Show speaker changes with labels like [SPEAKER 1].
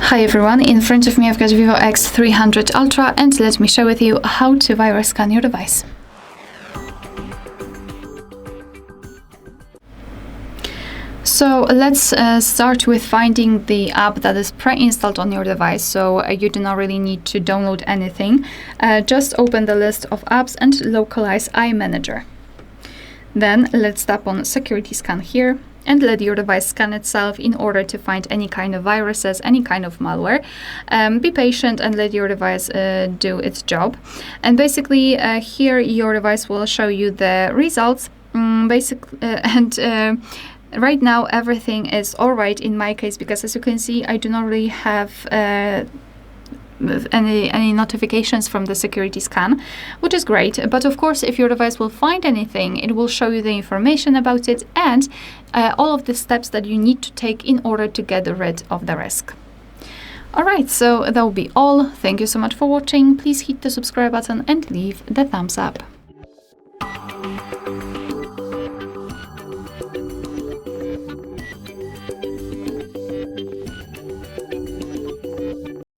[SPEAKER 1] Hi everyone, in front of me I've got VIVO X300 Ultra and let me share with you how to virus scan your device. So let's start with finding the app that is pre-installed on your device, so you do not really need to download anything. Just open the list of apps and localize iManager. Then let's tap on security scan here and let your device scan itself in order to find any kind of viruses, any kind of malware. Be patient and let your device do its job. And basically here your device will show you the results. Right now everything is all right in my case, because as you can see I do not really have any notifications from the security scan, which is great. But of course, if your device will find anything, it will show you the information about it and all of the steps that you need to take in order to get rid of the risk. Alright, so that will be all. Thank you so much for watching. Please hit the subscribe button and leave the thumbs up.